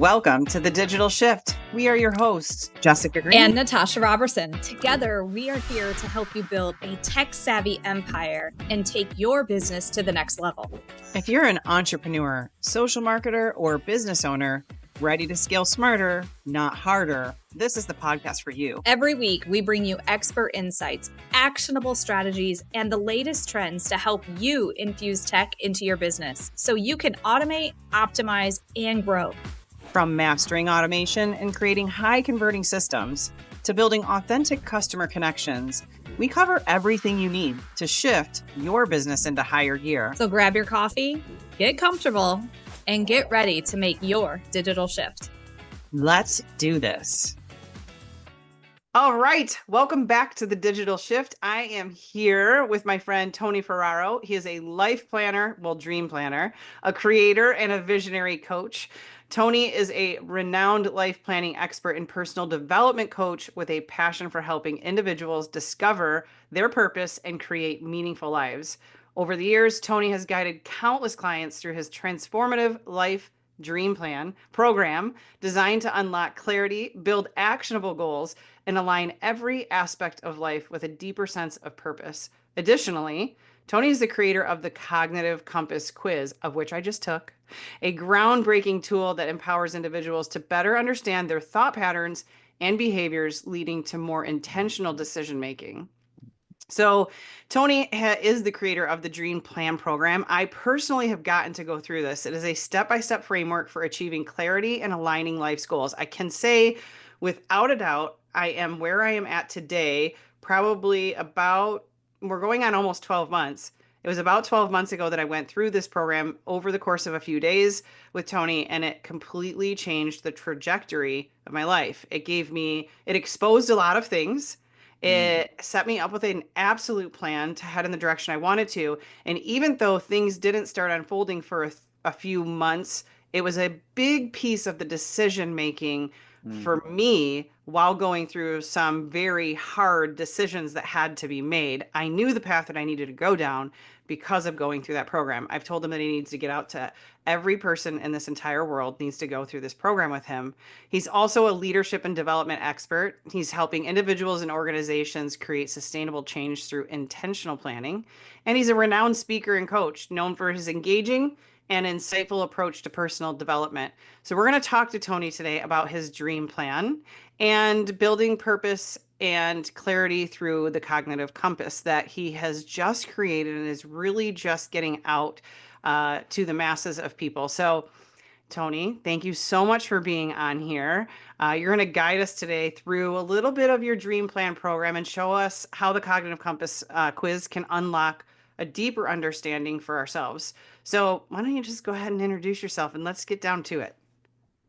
Welcome to The Digital Shift. We are your hosts, Jessica Green and Natasha Roberson. Together, we are here to help you build a tech-savvy empire and take your business to the next level. If you're an entrepreneur, social marketer, or business owner, ready to scale smarter, not harder, this is the podcast for you. Every week, we bring you expert insights, actionable strategies, and the latest trends to help you infuse tech into your business so you can automate, optimize, and grow. From mastering automation and creating high-converting systems to building authentic customer connections, we cover everything you need to shift your business into higher gear. So grab your coffee, get comfortable, and get ready to make your digital shift. Let's do this. All right, welcome back to The Digital Shift. I am here with my friend Tony Ferraro. He is a life planner, dream planner, a creator, and a visionary coach. Tony is a renowned life planning expert and personal development coach with a passion for helping individuals discover their purpose and create meaningful lives. Over the years, Tony has guided countless clients through his transformative life dream plan program designed to unlock clarity, build actionable goals, and align every aspect of life with a deeper sense of purpose. Additionally, Tony is the creator of the Cognitive Compass quiz, of which I just took, a groundbreaking tool that empowers individuals to better understand their thought patterns and behaviors, leading to more intentional decision making. So Tony is the creator of the Dream Plan program. I personally have gotten to go through this. It is a step-by-step framework for achieving clarity and aligning life's goals. I can say without a doubt, I am where I am at today, we're going on almost 12 months. It was about 12 months ago that I went through this program over the course of a few days with Tony, and it completely changed the trajectory of my life. It exposed a lot of things. It set me up with an absolute plan to head in the direction I wanted to. And even though things didn't start unfolding for a few months, it was a big piece of the decision making for me while going through some very hard decisions that had to be made. I knew the path that I needed to go down because of going through that program. I've told him that he needs to get out to every person in this entire world needs to go through this program with him. He's also a leadership and development expert. He's helping individuals and organizations create sustainable change through intentional planning. And he's a renowned speaker and coach known for his engaging and insightful approach to personal development. So we're going to talk to Tony today about his dream plan and building purpose and clarity through the cognitive compass that he has just created and is really just getting out to the masses of people. So Tony, thank you so much for being on here. You're going to guide us today through a little bit of your dream plan program and show us how the cognitive compass quiz can unlock a deeper understanding for ourselves. So why don't you just go ahead and introduce yourself and let's get down to it.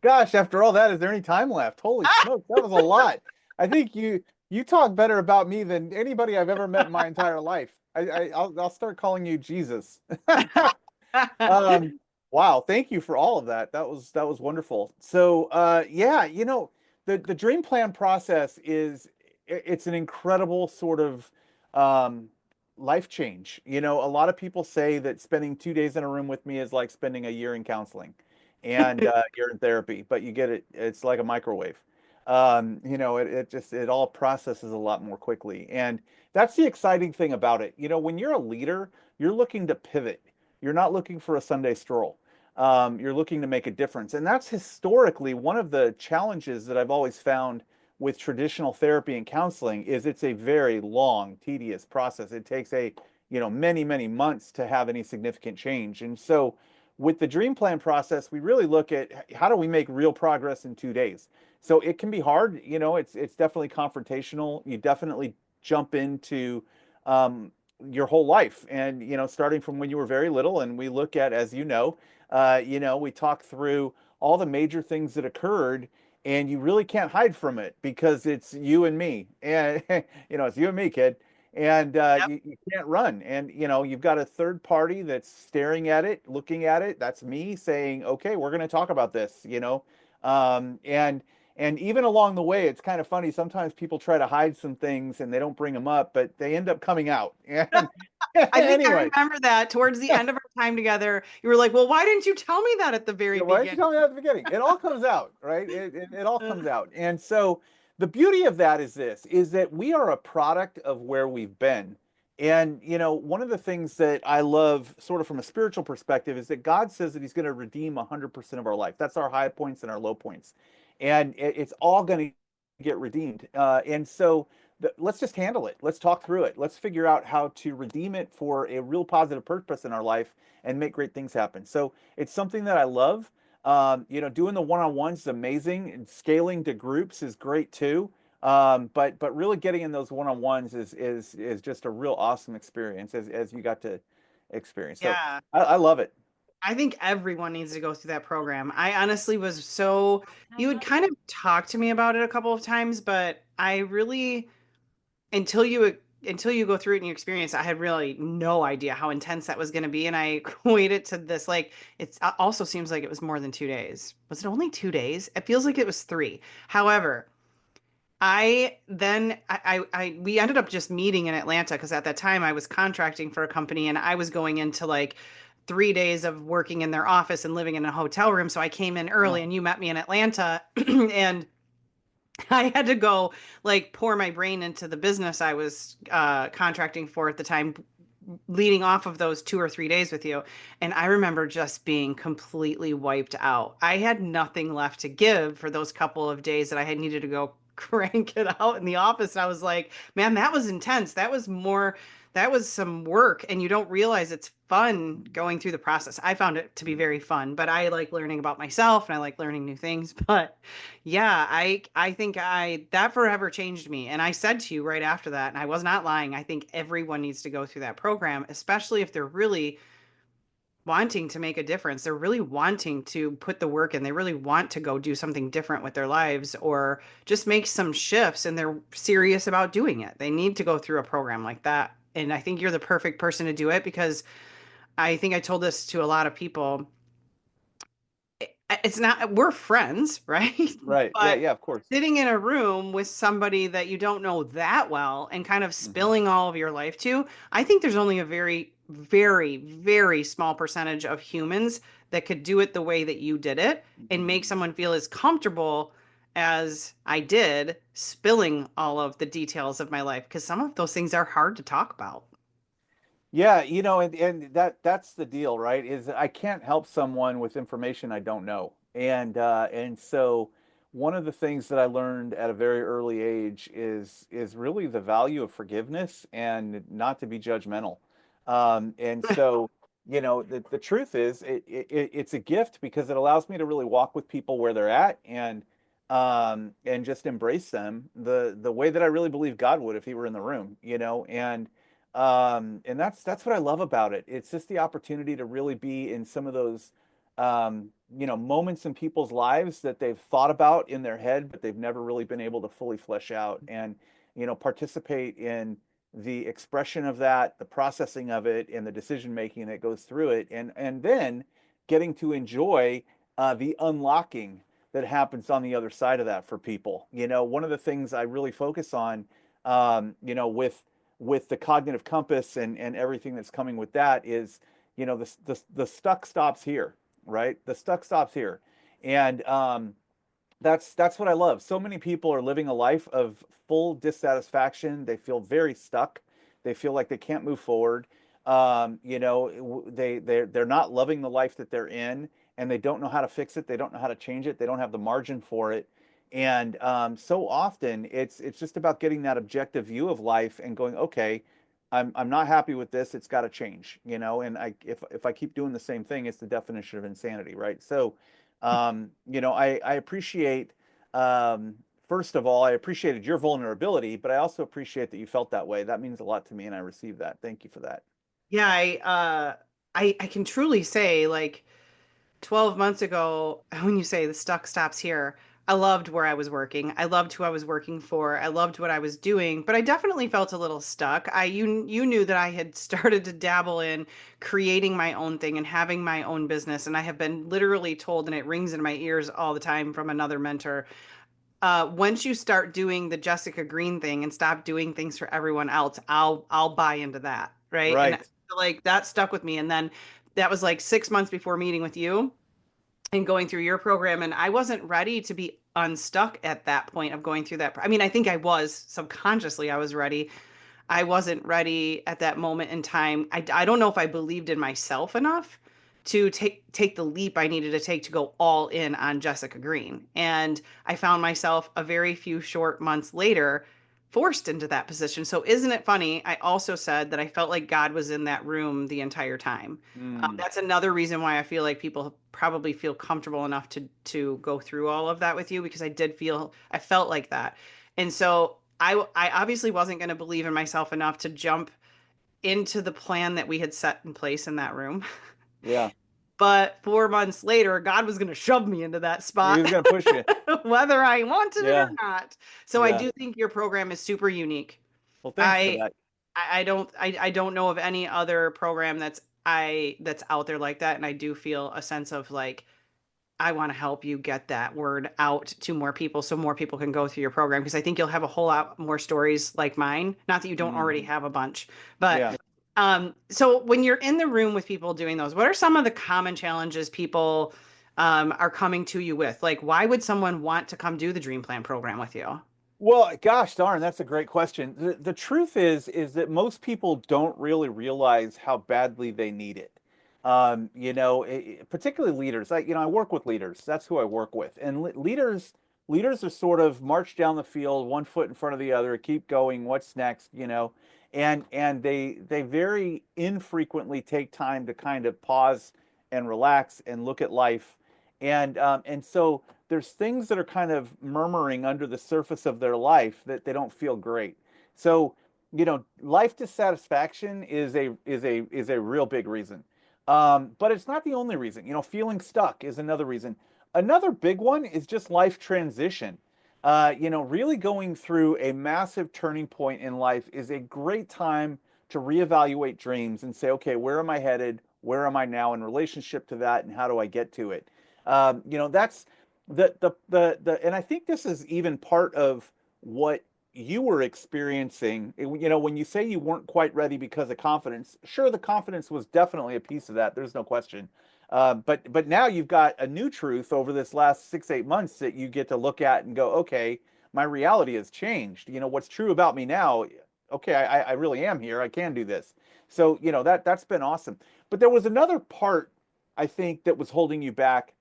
Gosh, after all that, is there any time left? Holy smokes, that was a lot. I think you talk better about me than anybody I've ever met in my entire life. I'll start calling you Jesus. Wow, thank you for all of that. That was wonderful. So yeah, the dream plan process it's an incredible sort of life change. A lot of people say that spending 2 days in a room with me is like spending a year in counseling and you're in therapy, but you get it. It's like a microwave. It all processes a lot more quickly. And that's the exciting thing about it. When you're a leader, you're looking to pivot. You're not looking for a Sunday stroll. You're looking to make a difference. And that's historically one of the challenges that I've always found with traditional therapy and counseling is it's a very long, tedious process. It takes many, many months to have any significant change. And so with the dream plan process, we really look at how do we make real progress in 2 days. So it can be hard, it's definitely confrontational. You definitely jump into your whole life and, starting from when you were very little. And we look at, as we talk through all the major things that occurred. And you really can't hide from it because it's you and me. And, it's you and me, kid. And Yep. you can't run. And, you've got a third party that's staring at it, looking at it. That's me saying, okay, we're going to talk about this, and even along the way, it's kind of funny. Sometimes people try to hide some things and they don't bring them up, but they end up coming out. And I think I Anyway, remember that towards the end of our time together, you were like, "Well, why didn't you tell me that at the very yeah, why didn't you beginning?" tell me that at the beginning? It all comes out, right? It all comes out. And so the beauty of that is this, is that we are a product of where we've been. And, one of the things that I love sort of from a spiritual perspective is that God says that he's going to redeem 100% of our life. That's our high points and our low points. And it's all going to get redeemed. And so let's just handle it. Let's talk through it. Let's figure out how to redeem it for a real positive purpose in our life and make great things happen. So it's something that I love. Doing the one-on-ones is amazing, and scaling to groups is great too. But really getting in those one-on-ones is just a real awesome experience as you got to experience. So Yeah. I love it. I think everyone needs to go through that program. I honestly was so, you would kind of talk to me about it a couple of times, but I really, until you go through it and you experience it, I had really no idea how intense that was going to be. And I equate it to this, like, it also seems like it was more than 2 days. Was it only 2 days? It feels like it was three. However, we ended up just meeting in Atlanta because at that time I was contracting for a company and I was going into like 3 days of working in their office and living in a hotel room. So I came in early Oh, and you met me in Atlanta and I had to go like pour my brain into the business I was contracting for at the time, leading off of those 2 or 3 days with you. And I remember just being completely wiped out. I had nothing left to give for those couple of days that I had needed to go crank it out in the office. And I was like, man, that was intense. That was some work. And you don't realize it's fun going through the process. I found it to be very fun, but I like learning about myself and I like learning new things. But yeah, I think that forever changed me. And I said to you right after that, and I was not lying, I think everyone needs to go through that program, especially if they're really wanting to make a difference. They're really wanting to put the work in. They really want to go do something different with their lives or just make some shifts and they're serious about doing it. They need to go through a program like that. And I think you're the perfect person to do it because I think I told this to a lot of people it's not we're friends, right? right. Yeah, But yeah, of course. sitting in a room with somebody that you don't know that well and kind of Hmm. spilling all of your life to, I think there's only a very, very, very small percentage of humans that could do it the way that you did it and make someone feel as comfortable as I did spilling all of the details of my life because some of those things are hard to talk about. Yeah, and that's the deal, right? Is that I can't help someone with information I don't know. And so one of the things that I learned at a very early age is really the value of forgiveness and not to be judgmental. And so, the truth is it's a gift because it allows me to really walk with people where they're at and just embrace them the way that I really believe God would if he were in the room, and that's what I love about it. It's just the opportunity to really be in some of those, moments in people's lives that they've thought about in their head, but they've never really been able to fully flesh out and, participate in the expression of that, the processing of it, and the decision making that goes through it, and then getting to enjoy the unlocking that happens on the other side of that for people. One of the things I really focus on, with the cognitive compass and everything that's coming with that is, the stuck stops here, right? The stuck stops here. And that's what I love. So many people are living a life of full dissatisfaction. They feel very stuck. They feel like they can't move forward. They're not loving the life that they're in, and they don't know how to fix it. They don't know how to change it. They don't have the margin for it. And so often it's just about getting that objective view of life and going, okay, I'm not happy with this. It's got to change, And if I keep doing the same thing, it's the definition of insanity, right? So, I appreciate, first of all, I appreciated your vulnerability, but I also appreciate that you felt that way. That means a lot to me, and I received that. Thank you for that. Yeah, I can truly say like 12 months ago, when you say the stuck stops here, I loved where I was working. I loved who I was working for. I loved what I was doing, but I definitely felt a little stuck. You knew that I had started to dabble in creating my own thing and having my own business, and I have been literally told, and it rings in my ears all the time from another mentor, once you start doing the Jessica Green thing and stop doing things for everyone else, I'll buy into that. right? And Right. like that stuck with me. And then that was like 6 months before meeting with you and going through your program. And I wasn't ready to be unstuck at that point of going through that. I mean, I think I was subconsciously, I was ready. I wasn't ready at that moment in time. I don't know if I believed in myself enough to take the leap I needed to take to go all in on Jessica Green. And I found myself a very few short months later forced into that position. So isn't it funny? I also said that I felt like God was in that room the entire time. Mm, That's another reason why I feel like people probably feel comfortable enough to go through all of that with you because I felt like that. And so I obviously wasn't going to believe in myself enough to jump into the plan that we had set in place in that room. yeah. But 4 months later, God was going to shove me into that He spot, was going to push you. whether I wanted it or Yeah. not. So I Yeah. do think your program is super unique. Well, thanks for I that. I don't know of any other program that's out there like that. And I do feel a sense of like I want to help you get that word out to more people so more people can go through your program because I think you'll have a whole lot more stories like mine. Not that you don't Mm, already have a bunch, but yeah. so when you're in the room with people doing those, what are some of the common challenges people are coming to you with? Like, why would someone want to come do the Dream Plan program with you? Well, gosh darn, that's a great question. The truth is that most people don't really realize how badly they need it. Particularly leaders. I work with leaders. That's who I work with. And leaders are sort of march down the field, one foot in front of the other, keep going, what's next, and they very infrequently take time to kind of pause and relax and look at life. And so there's things that are kind of murmuring under the surface of their life that they don't feel great. So, life dissatisfaction is a real big reason. But it's not the only reason. Feeling stuck is another reason. Another big one is just life transition. Really going through a massive turning point in life is a great time to reevaluate dreams and say, okay, where am I headed? Where am I now in relationship to that, and how do I get to it? That's and I think this is even part of what you were experiencing. When you say you weren't quite ready because of confidence, sure, the confidence was definitely a piece of that. There's no question. But now you've got a new truth over this last 6, 8 months that you get to look at and go, okay, my reality has changed. What's true about me now? Okay, I really am here. I can do this. So that's been awesome. But there was another part I think that was holding you back,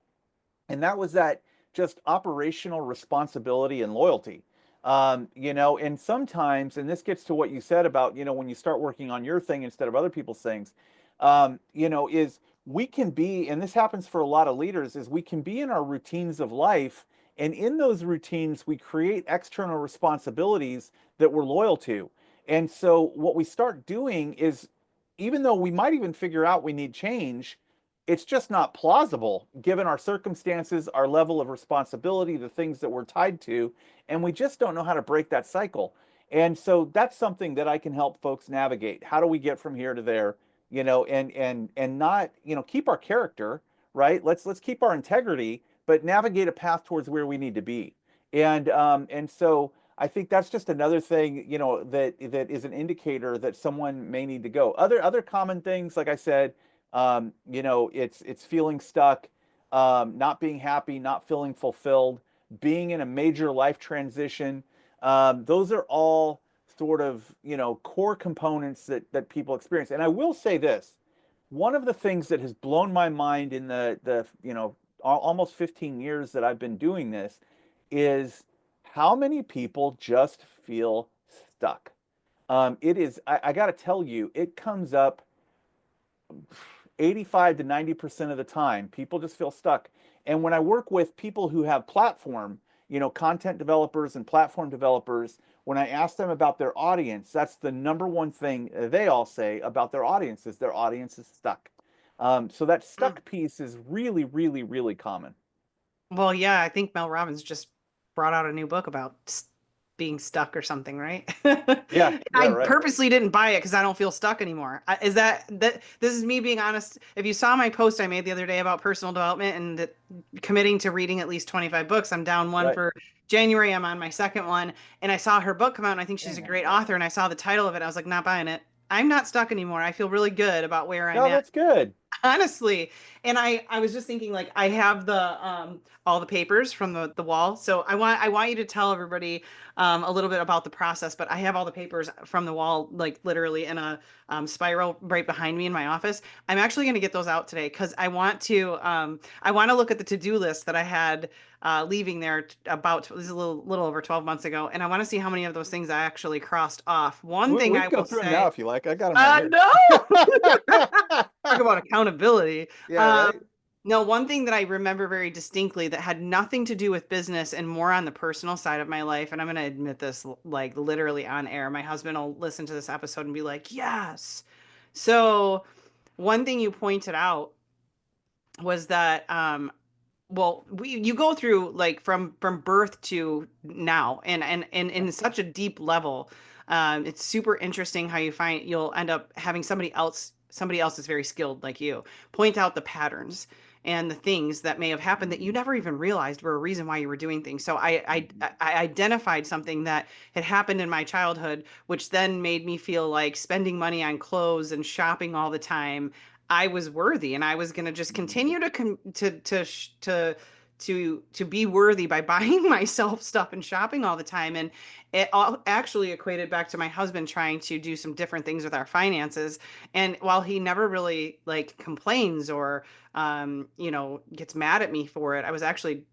and that was that just operational responsibility and loyalty. And sometimes, and this gets to what you said about, when you start working on your thing instead of other people's things, is we can be, and this happens for a lot of leaders, is we can be in our routines of life. And in those routines, we create external responsibilities that we're loyal to. And so what we start doing is, even though we might even figure out we need change, it's just not plausible given our circumstances, our level of responsibility, the things that we're tied to, and we just don't know how to break that cycle. And so that's something that I can help folks navigate. How do we get from here to there? And not, keep our character, right? Let's keep our integrity, but navigate a path towards where we need to be. And so I think that's just another thing, that is an indicator that someone may need to go. Other common things, like I said, it's feeling stuck, not being happy, not feeling fulfilled, being in a major life transition. Those are all sort of, core components that people experience. And I will say this, one of the things that has blown my mind in the almost 15 years that I've been doing this is how many people just feel stuck. I got to tell you, it comes up 85 to 90% of the time. People just feel stuck. And when I work with people who have platform, content developers and platform developers, when I ask them about their audience, that's the number one thing they all say about their audience is stuck. So that Mm. stuck piece is really, really, really common. Well, yeah, I think Mel Robbins just brought out a new book about being stuck or something, right? Yeah, yeah, I right, purposely didn't buy it because I don't feel stuck anymore. Is that this is me being honest? If you saw my post I made the other day about personal development and committing to reading at least 25 books, I'm down one right. for January. I'm on my second one, and I saw her book come out, and I think she's a Dang, I great forgot. author. And I saw the title of it, I was like, not buying it. I'm not stuck anymore. I feel really good about where I'm No, at. that's good. Honestly. And I was just thinking like I have the all the papers from the wall. So I want you to tell everybody a little bit about the process, but I have all the papers from the wall like literally in a spiral right behind me in my office. I'm actually going to get those out today because I want to look at the to-do list that I had leaving there about this is a little over 12 months ago, and I want to see how many of those things I actually crossed off. One thing We I can go will through them now say, if you like. I got them right here. no. Talk about accountability. Yeah, Um, right. no, one thing that I remember very distinctly that had nothing to do with business and more on the personal side of my life, and I'm going to admit this like literally on air. My husband will listen to this episode and be like, "Yes." So, one thing you pointed out was that well, you go through like from birth to now and Yeah. in such a deep level. It's super interesting how you find you'll end up having somebody else is very skilled like you point out the patterns and the things that may have happened that you never even realized were a reason why you were doing things. So Mhm. I identified something that had happened in my childhood, which then made me feel like spending money on clothes and shopping all the time I was worthy, and I was going to just Mhm. continue to be worthy by buying myself stuff and shopping all the time. And it all actually equated back to my husband trying to do some different things with our finances. And while he never really like complains or gets mad at me for it, I was actually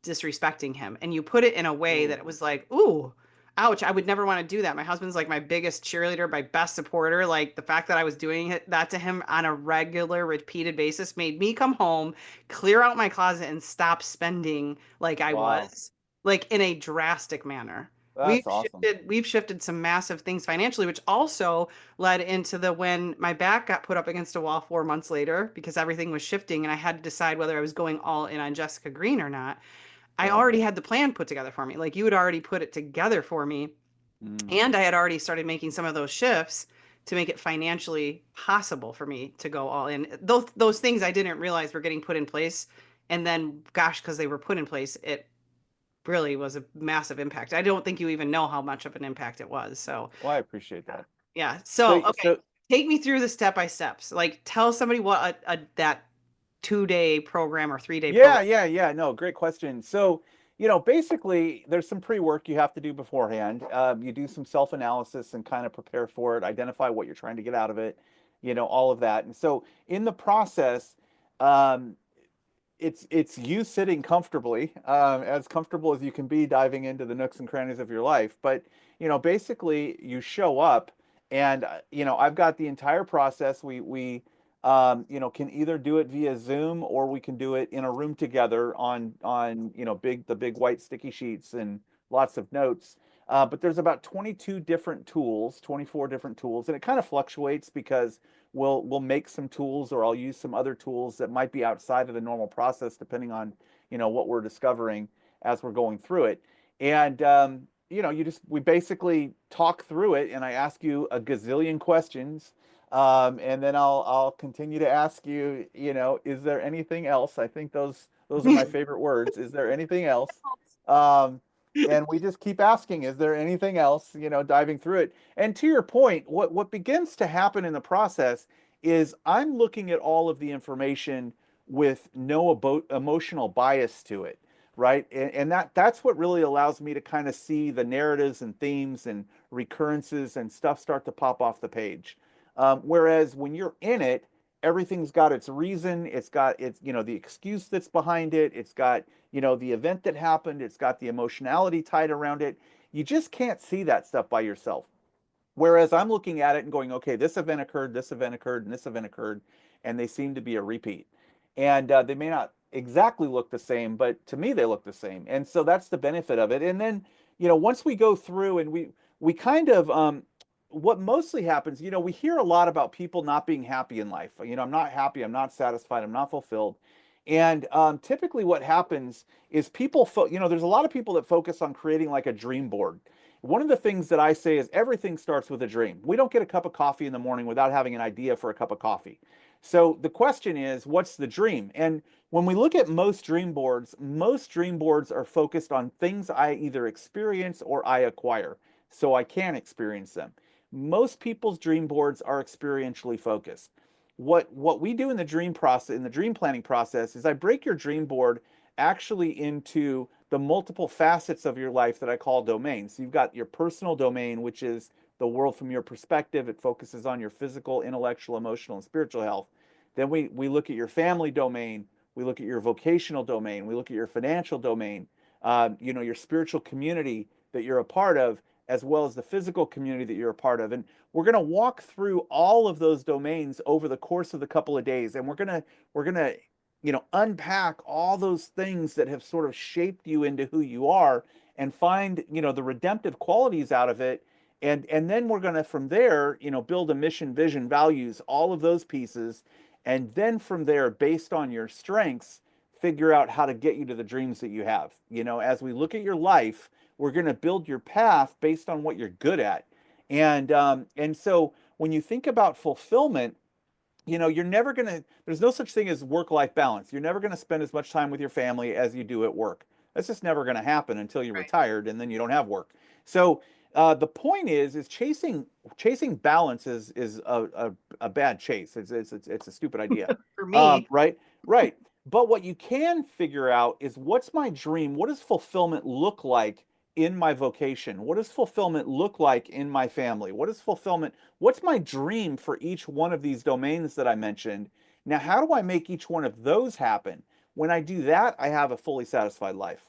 disrespecting him. And you put it in a way that Ooh, it was like, ooh, ouch, I would never want to do that. My husband's like my biggest cheerleader, my best supporter. Like the fact that I was doing that to him on a regular, repeated basis made me come home, clear out my closet, and stop spending like I wow. was, like in a drastic manner. That's awesome. We've shifted some massive things financially, which also led into the when my back got put up against a wall 4 months later because everything was shifting and I had to decide whether I was going all in on Jessica Green or not. I Yeah. already had the plan put together for me. Like you had already put it together for me. Mm. And I had already started making some of those shifts to make it financially possible for me to go all in. Those things I didn't realize were getting put in place. And then, gosh, because they were put in place, it really was a massive impact. I don't think you even know how much of an impact it was. So, Well, I appreciate yeah. that. Yeah. So, So, okay, so take me through the step by steps. Like, tell somebody what that 2 day program or 3 day yeah, program. yeah, yeah. No, great question. So, basically, there's some pre-work you have to do beforehand. You do some self-analysis and kind of prepare for it, identify what you're trying to get out of it, all of that. And so, in the process, um, it's you sitting comfortably, as comfortable as you can be, diving into the nooks and crannies of your life. But basically, you show up, and I've got the entire process. We can either do it via Zoom or we can do it in a room together on the big white sticky sheets and lots of notes. But there's about 22 different tools, 24 different tools, and it kind of fluctuates because we'll make some tools or I'll use some other tools that might be outside of the normal process depending on what we're discovering as we're going through it. And we basically talk through it, and I ask you a gazillion questions, and then I'll continue to ask you, is there anything else? I think those are my favorite words. Is there anything else? Um, and we just keep asking, is there anything else? Diving through it. And to your point, what begins to happen in the process is I'm looking at all of the information with no emotional bias to it, right? And that's what really allows me to kind of see the narratives and themes and recurrences and stuff start to pop off the page. Whereas when you're in it, everything's got its reason, it's got its, the excuse that's behind it, it's got, the event that happened, it's got the emotionality tied around it. You just can't see that stuff by yourself. Whereas I'm looking at it and going, okay, this event occurred, and this event occurred, and they seem to be a repeat. And they may not exactly look the same, but to me they look the same. And so that's the benefit of it. And then, once we go through and we kind of what mostly happens, we hear a lot about people not being happy in life. I'm not happy, I'm not satisfied, I'm not fulfilled. And typically what happens is there's a lot of people that focus on creating like a dream board. One of the things that I say is everything starts with a dream. We don't get a cup of coffee in the morning without having an idea for a cup of coffee. So the question is, what's the dream? And when we look at most dream boards are focused on things I either experience or I acquire, so I can experience them. Most people's dream boards are experientially focused. What we do in the dream process, in the dream planning process, is I break your dream board actually into the multiple facets of your life that I call domains. So you've got your personal domain, which is the world from your perspective. It focuses on your physical, intellectual, emotional, and spiritual health. Then we look at your family domain. We look at your vocational domain. We look at your financial domain. Your spiritual community that you're a part of, as well as the physical community that you're a part of. And we're going to walk through all of those domains over the course of the couple of days, and we're going to unpack all those things that have sort of shaped you into who you are, and find the redemptive qualities out of it. And then we're going to, from there, build a mission, vision, values, all of those pieces. And then from there, based on your strengths, figure out how to get you to the dreams that you have. As we look at your life, we're going to build your path based on what you're good at. And so when you think about fulfillment, you're never going to, there's no such thing as work-life balance. You're never going to spend as much time with your family as you do at work. That's just never going to happen until you're Right. retired, and then you don't have work. So the point is chasing balance is a bad chase. It's a stupid idea. For me, Right? Right. But what you can figure out is, what's my dream? What does fulfillment look like in my vocation? What does fulfillment look like in my family? What's my dream for each one of these domains that I mentioned? Now, how do I make each one of those happen? When I do that, I have a fully satisfied life.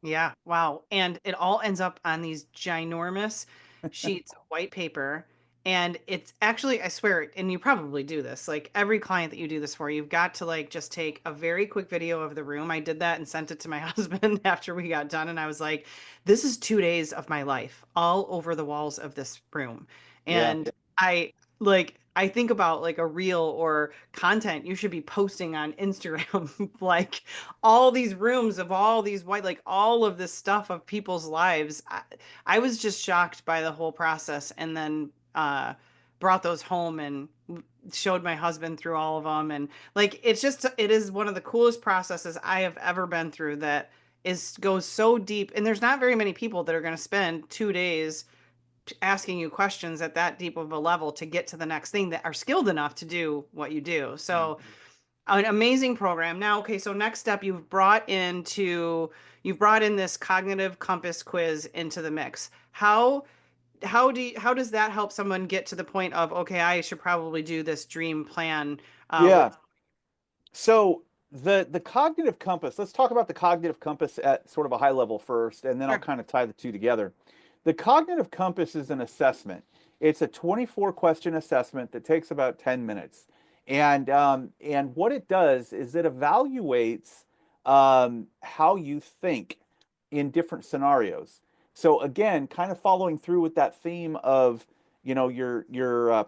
yeah, wow, and it all ends up on these ginormous sheets of white paper, and it's actually, I swear, and you probably do this, like every client that you do this for, you've got to like just take a very quick video of the room. I did that and sent it to my husband after we got done, and I was like, this is 2 days of my life all over the walls of this room. Yeah. And I think about like a reel or content you should be posting on Instagram, like all these rooms of all these white, like all of this stuff of people's lives. I was just shocked by the whole process, and then brought those home and showed my husband through all of them. And like, it is one of the coolest processes I have ever been through, that is goes so deep. And there's not very many people that are going to spend 2 days asking you questions at that deep of a level to get to the next thing, that are skilled enough to do what you do. So Mhm. an amazing program. Now, okay, so next step, you've brought in this cognitive compass quiz into the mix. How does that help someone get to the point of, okay, I should probably do this dream plan with. Yeah. So the cognitive compass, let's talk about the cognitive compass at sort of a high level first, and then I'll Sure. kind of tie the two together. The cognitive compass is an assessment. It's a 24 question assessment that takes about 10 minutes. And what it does is it evaluates how you think in different scenarios. So again, kind of following through with that theme of your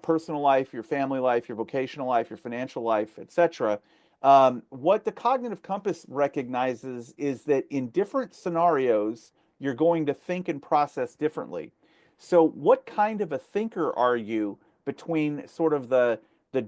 personal life, your family life, your vocational life, your financial life, etc. What the cognitive compass recognizes is that in different scenarios, you're going to think and process differently. So, what kind of a thinker are you, between sort of the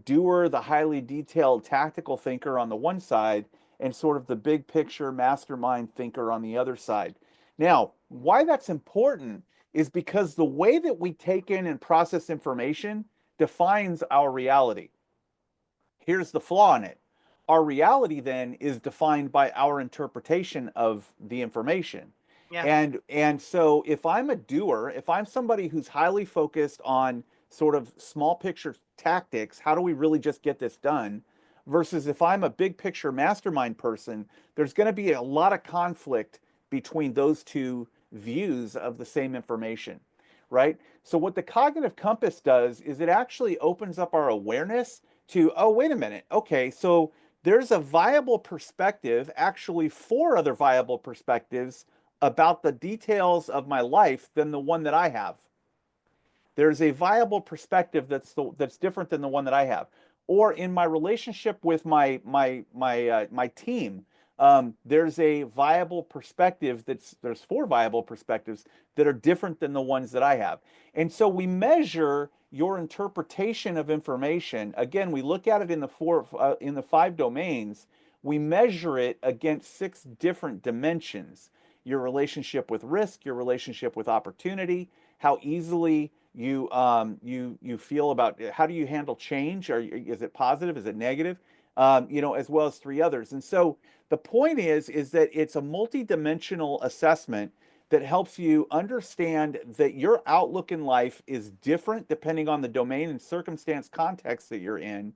doer, the highly detailed tactical thinker on the one side, and sort of the big picture mastermind thinker on the other side? Now, why that's important is because the way that we take in and process information defines our reality. Here's the flaw in it. Our reality then is defined by our interpretation of the information. Yeah. And so if I'm a doer, if I'm somebody who's highly focused on sort of small picture tactics, how do we really just get this done? Versus if I'm a big picture mastermind person, there's going to be a lot of conflict between those two views of the same information, right? So what the cognitive compass does is it actually opens up our awareness to, oh, wait a minute. Okay, so there's a viable perspective, actually four other viable perspectives about the details of my life than the one that I have. There's a viable perspective that's different than the one that I have. Or in my relationship with my team, there's a viable perspective there's four viable perspectives that are different than the ones that I have. And so we measure your interpretation of information. Again, we look at it in the five domains. We measure it against six different dimensions: your relationship with risk, your relationship with opportunity, how easily you feel about how do you handle change? Is it positive? Is it negative? As well as three others. And so the point is that it's a multidimensional assessment that helps you understand that your outlook in life is different depending on the domain and circumstance context that you're in.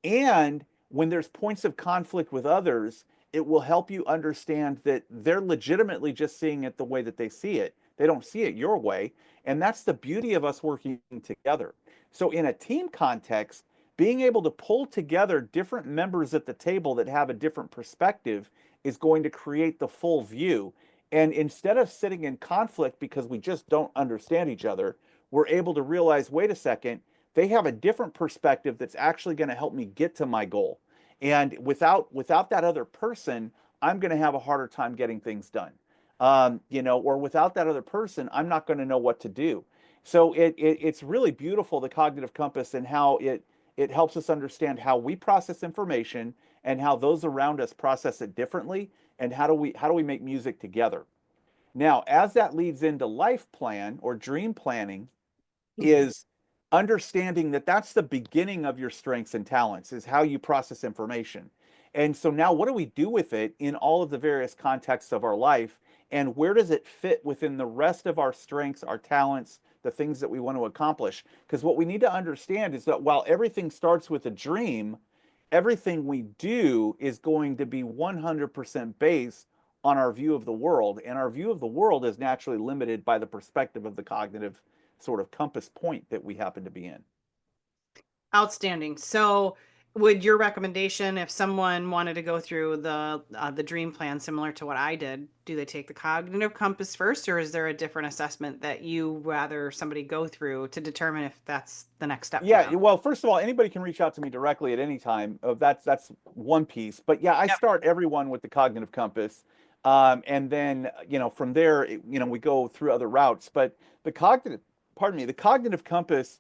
And when there's points of conflict with others, it will help you understand that they're legitimately just seeing it the way that they see it. They don't see it your way. And that's the beauty of us working together. So, in a team context, being able to pull together different members at the table that have a different perspective is going to create the full view. And instead of sitting in conflict because we just don't understand each other, we're able to realize, wait a second, they have a different perspective that's actually going to help me get to my goal. And without that other person, I'm going to have a harder time getting things done. Or without that other person, I'm not going to know what to do. So it's really beautiful, the cognitive compass, and how it helps us understand how we process information and how those around us process it differently, and how do we make music together. Now, as that leads into life plan or dream planning, is understanding that that's the beginning of your strengths and talents, is how you process information. And so now what do we do with it in all of the various contexts of our life, and where does it fit within the rest of our strengths, our talents, the things that we want to accomplish? Because what we need to understand is that while everything starts with a dream, everything we do is going to be 100% based on our view of the world, and our view of the world is naturally limited by the perspective of the cognitive sort of compass point that we happen to be in. Outstanding. So, would your recommendation, if someone wanted to go through the dream plan similar to what I did, do they take the cognitive compass first, or is there a different assessment that you rather somebody go through to determine if that's the next step for Yeah, them? well, first of all, anybody can reach out to me directly at any time. That's one piece. But yeah, I Yep. start everyone with the cognitive compass, and then from there, we go through other routes. But the cognitive, pardon me, the cognitive compass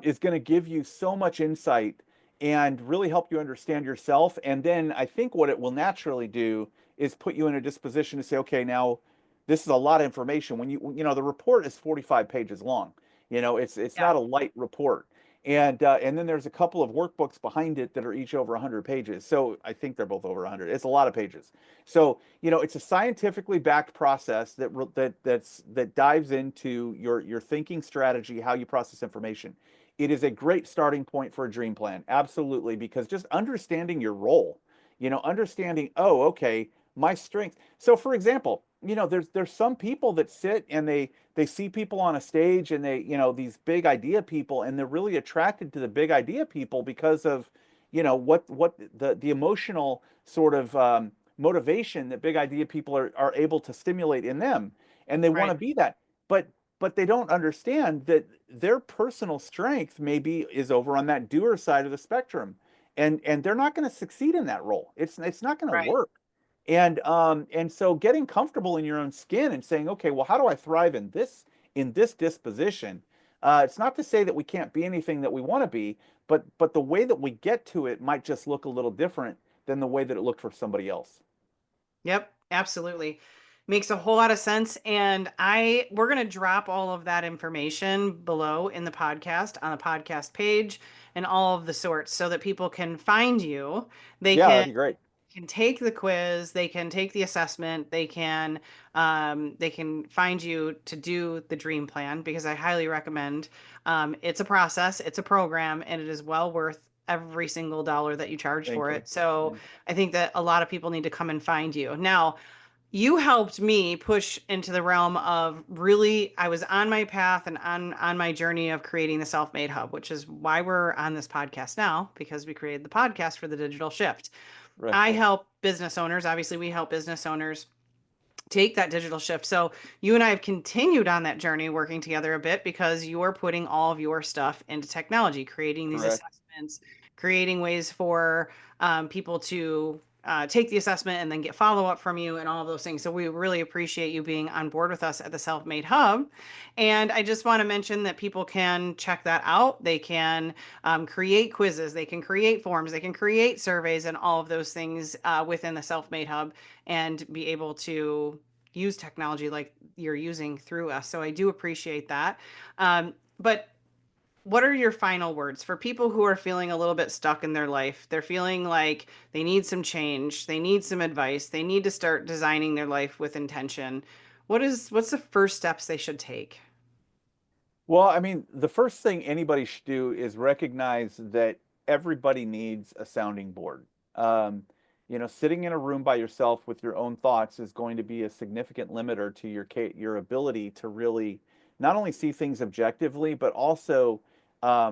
is going to give you so much insight and really help you understand yourself. And then I think what it will naturally do is put you in a disposition to say, okay, now this is a lot of information. The report is 45 pages long. It's Yeah. not a light report. And then there's a couple of workbooks behind it that are each over 100 pages. So I think they're both over 100. It's a lot of pages. So it's a scientifically backed process that dives into your thinking strategy, how you process information. It is a great starting point for a dream plan, absolutely, because just understanding your role, understanding, oh, okay, my strengths. So, for example, there's some people that sit and they see people on a stage, and these big idea people, and they're really attracted to the big idea people because of what the emotional sort of motivation that big idea people are able to stimulate in them, and they want Right. to be that. But they don't understand that their personal strength maybe is over on that doer side of the spectrum, and they're not going to succeed in that role. It's not going to Right. work. And so getting comfortable in your own skin and saying, okay, well, how do I thrive in this disposition? It's not to say that we can't be anything that we want to be, but the way that we get to it might just look a little different than the way that it looked for somebody else. Yep, absolutely. Makes a whole lot of sense. And we're going to drop all of that information below in the podcast on the podcast page and all of the sorts so that people can find you. They Yeah, can that'd be great. take the quiz, they can take the assessment, they can find you to do the dream plan, because I highly recommend. It's a process, it's a program, and it is well worth every single dollar that you charge Thank for you. it. So Yeah. I think that a lot of people need to come and find you. Now, you helped me push into the realm of, really, I was on my path and on my journey of creating the Self-Made Hub, which is why we're on this podcast now, because we created the podcast for the digital shift. Right. I help business owners. Obviously, we help business owners take that digital shift. So you and I have continued on that journey working together a bit, because you're putting all of your stuff into technology, creating these Correct. assessments, creating ways for people to take the assessment and then get follow up from you and all of those things. So we really appreciate you being on board with us at the Self Made Hub. And I just want to mention that people can check that out. They can create quizzes, they can create forms, they can create surveys, and all of those things within the Self Made Hub, and be able to use technology like you're using through us. So I do appreciate that. But what are your final words for people who are feeling a little bit stuck in their life? They're feeling like they need some change, they need some advice, they need to start designing their life with intention. What's the first steps they should take? Well, I mean, the first thing anybody should do is recognize that everybody needs a sounding board. Um, Sitting in a room by yourself with your own thoughts is going to be a significant limiter to your ability to really not only see things objectively, but also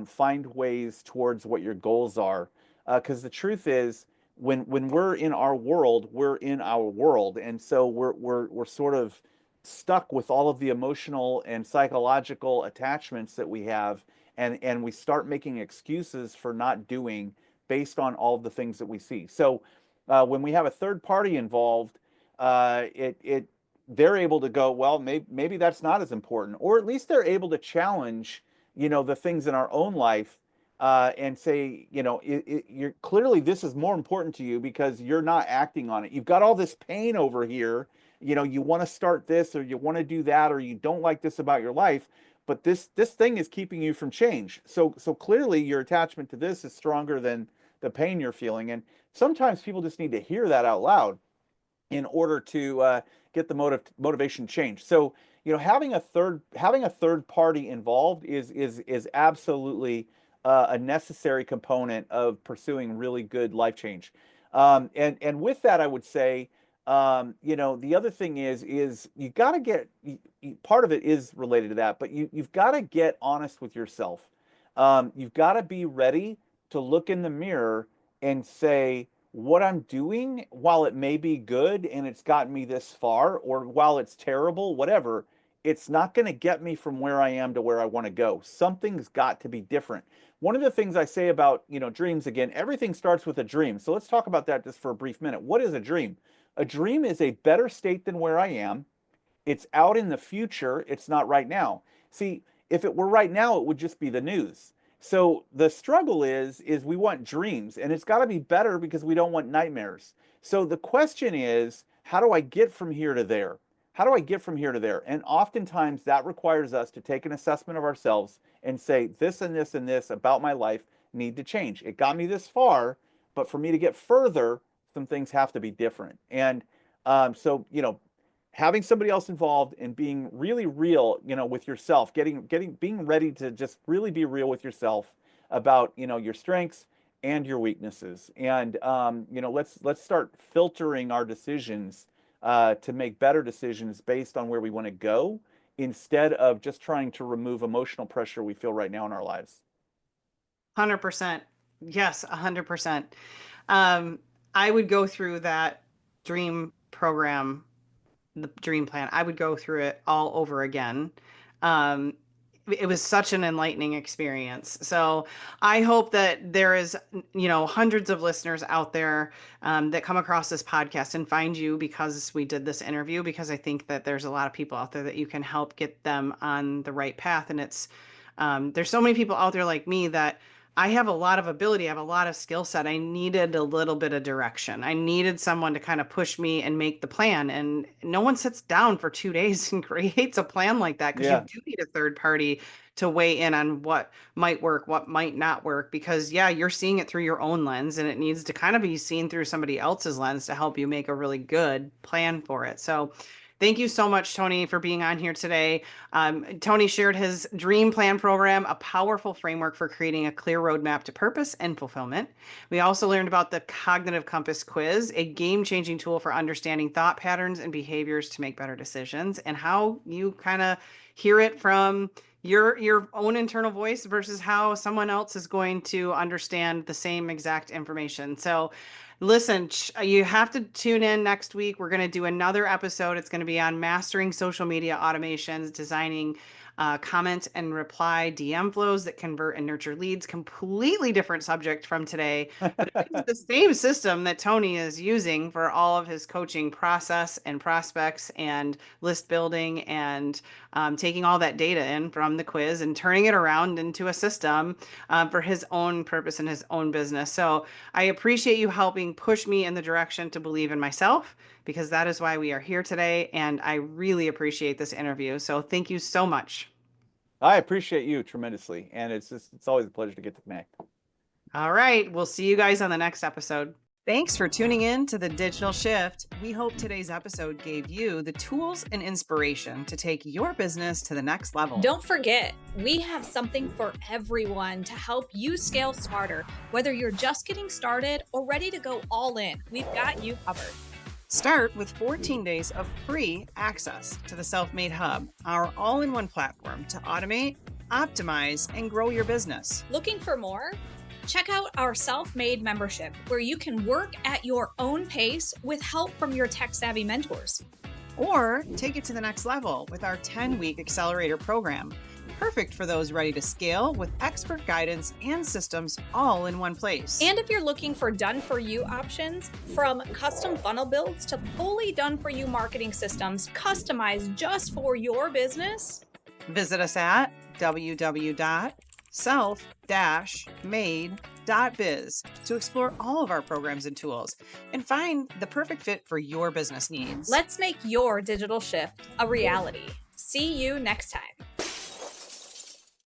find ways towards what your goals are. Because the truth is, when we're in our world, we're in our world, and so we're sort of stuck with all of the emotional and psychological attachments that we have, and we start making excuses for not doing based on all of the things that we see. So when we have a third party involved, it they're able to go, well, maybe that's not as important, or at least they're able to challenge, the things in our own life, and say, you're clearly this is more important to you because you're not acting on it. You've got all this pain over here. You want to start this or you want to do that or you don't like this about your life, but this thing is keeping you from change. So clearly your attachment to this is stronger than the pain you're feeling. And sometimes people just need to hear that out loud in order to get the motivation changed. So having a third party involved is absolutely a necessary component of pursuing really good life change. And with that, I would say, the other thing is you got to get part of it is related to that, but you've got to get honest with yourself. You've got to be ready to look in the mirror and say, what I'm doing, while it may be good and it's gotten me this far, or while it's terrible, whatever, it's not going to get me from where I am to where I want to go. Something's got to be different. One of the things I say about, dreams, again, everything starts with a dream. So let's talk about that just for a brief minute. What is a dream? A dream is a better state than where I am. It's out in the future. It's not right now. See, if it were right now, it would just be the news. So the struggle is we want dreams, and it's got to be better because we don't want nightmares. So the question is, how do I get from here to there? How do I get from here to there? And oftentimes that requires us to take an assessment of ourselves and say, this and this and this about my life need to change. It got me this far, but for me to get further, some things have to be different. And so, having somebody else involved and being really real, with yourself, being ready to just really be real with yourself about, your strengths and your weaknesses. And, let's start filtering our decisions to make better decisions based on where we want to go instead of just trying to remove emotional pressure we feel right now in our lives. 100%. Yes, 100%. Um, I would go through that dream program, the dream plan. I would go through it all over again. Um, it was such an enlightening experience. So I hope that there is, hundreds of listeners out there that come across this podcast and find you because we did this interview, because I think that there's a lot of people out there that you can help get them on the right path. And there's so many people out there like me that I have a lot of ability, I have a lot of skill set. I needed a little bit of direction. I needed someone to kind of push me and make the plan. And no one sits down for 2 days and creates a plan like that, because you Yeah. do need a third party to weigh in on what might work, what might not work. Because, yeah, you're seeing it through your own lens, and it needs to kind of be seen through somebody else's lens to help you make a really good plan for it. So, thank you so much, Tony, for being on here today. Tony shared his Dream Plan program, a powerful framework for creating a clear roadmap to purpose and fulfillment. We also learned about the Cognitive Compass quiz, a game-changing tool for understanding thought patterns and behaviors to make better decisions, and how you kind of hear it from your own internal voice versus how someone else is going to understand the same exact information. So listen, you have to tune in next week. We're going to do another episode. It's going to be on mastering social media automations, designing comment and reply DM flows that convert and nurture leads. Completely different subject from today, but it's the same system that Tony is using for all of his coaching process and prospects and list building, and taking all that data in from the quiz and turning it around into a system for his own purpose and his own business. So I appreciate you helping push me in the direction to believe in myself, because that is why we are here today. And I really appreciate this interview. So thank you so much. I appreciate you tremendously. And it's always a pleasure to get to connect. All right. We'll see you guys on the next episode. Thanks for tuning in to The Digital Shift. We hope today's episode gave you the tools and inspiration to take your business to the next level. Don't forget, we have something for everyone to help you scale smarter. Whether you're just getting started or ready to go all in, we've got you covered. Start with 14 days of free access to the Self-Made Hub, our all-in-one platform to automate, optimize, and grow your business. Looking for more? Check out our Self-Made membership, where you can work at your own pace with help from your tech-savvy mentors. Or take it to the next level with our 10-week accelerator program, perfect for those ready to scale with expert guidance and systems all in one place. And if you're looking for done-for-you options, from custom funnel builds to fully done-for-you marketing systems customized just for your business, visit us at www.self-made.biz to explore all of our programs and tools and find the perfect fit for your business needs. Let's make your digital shift a reality. See you next time.